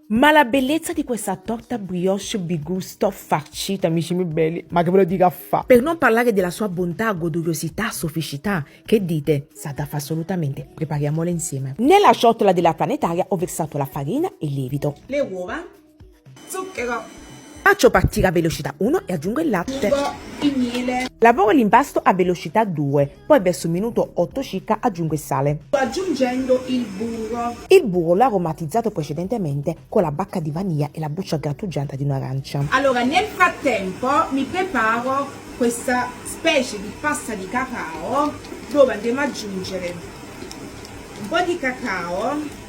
Ma la bellezza di questa torta brioche bigusto farcita, amici miei belli, ma che ve lo dica a fa? Per non parlare della sua bontà, goduriosità, sofficità, che dite? Sa da fa assolutamente, prepariamola insieme. Nella ciotola della planetaria ho versato la farina e il lievito, le uova, zucchero, faccio partire a velocità 1 e aggiungo il latte. il miele. Lavoro l'impasto a velocità 2, poi verso il minuto 8 circa aggiungo il sale. Sto aggiungendo il burro. Il burro l'ho aromatizzato precedentemente con la bacca di vaniglia e la buccia grattugiata di un'arancia. Allora, nel frattempo mi preparo questa specie di pasta di cacao dove andremo ad aggiungere un po' di cacao,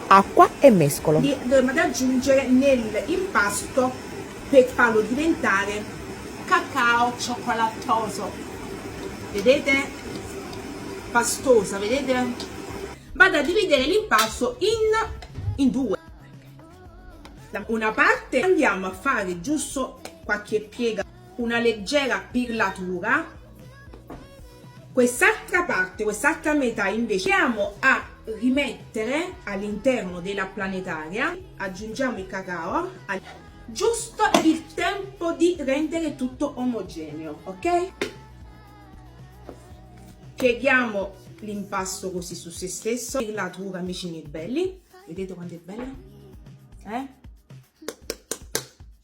Acqua e mescolo. dovremo ad aggiungere nell'impasto per farlo diventare cacao cioccolatoso. Vedete? Pastosa, vedete? Vado a dividere l'impasto in due. Da una parte andiamo a fare giusto qualche piega, una leggera pirlatura. Quest'altra parte, quest'altra metà invece andiamo a rimettere all'interno della planetaria. Aggiungiamo il cacao, giusto il tempo di rendere tutto omogeneo, ok? Pieghiamo l'impasto così su se stesso, pirlatura, amici miei belli, vedete quanto è bella?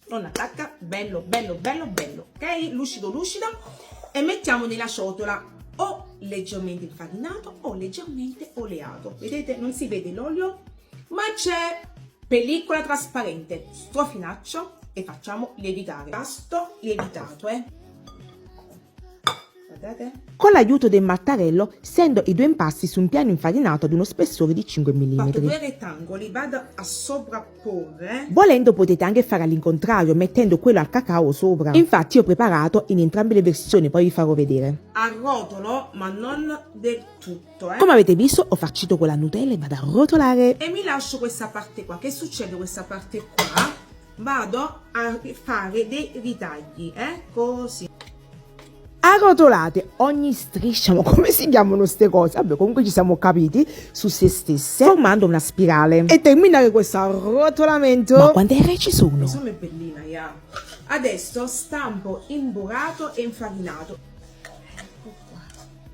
Non attacca, bello, bello, bello, bello, ok? Lucido, lucido, e mettiamo nella ciotola o leggermente infarinato o leggermente oleato, vedete? Non si vede l'olio, ma c'è pellicola trasparente, strofinaccio e facciamo lievitare. Pasto lievitato, guardate. Con l'aiuto del mattarello stendo i due impasti su un piano infarinato ad uno spessore di 5 Ho fatto mm. due rettangoli, vado a sovrapporre. Volendo potete anche fare all'incontrario, mettendo quello al cacao sopra. Infatti ho preparato in entrambe le versioni, poi vi farò vedere. Arrotolo, ma non del tutto, Come avete visto ho farcito con la Nutella e vado a rotolare. E mi lascio questa parte qua. Che succede questa parte qua? Vado a fare dei ritagli, così. Arrotolate ogni striscia, ma come si chiamano queste cose? Vabbè, comunque ci siamo capiti, su se stesse, formando una spirale. E terminare questo arrotolamento. Ma quante R ci sono? Insomma è bellina, yeah. Adesso stampo imburato e infarinato. Ecco qua.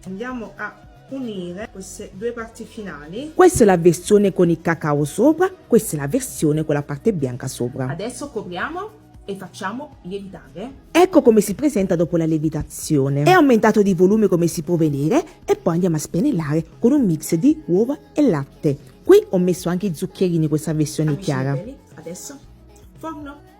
Andiamo a unire queste due parti finali. Questa è la versione con il cacao sopra, questa è la versione con la parte bianca sopra. Adesso copriamo e facciamo lievitare. Ecco come si presenta dopo la lievitazione. È aumentato di volume come si può vedere e poi andiamo a spennellare con un mix di uova e latte. Qui ho messo anche i zuccherini, questa versione Amici chiara. belli, adesso forno.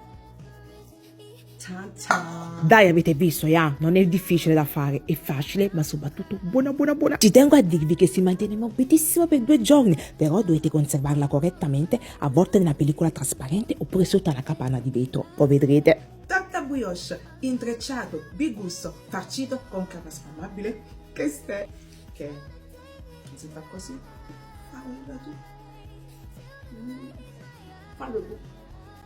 Ta-ta. Dai, avete visto, non è difficile da fare, è facile ma soprattutto buona buona buona. Ci tengo a dirvi che si mantiene morbidissima per 2 giorni, però dovete conservarla correttamente, avvolta nella pellicola trasparente oppure sotto alla capanna di vetro, poi vedrete. Torta brioche, intrecciato, bigusto, farcito con crema spalmabile. Che stai? Che si fa così? Fallo tu. Fallo tu.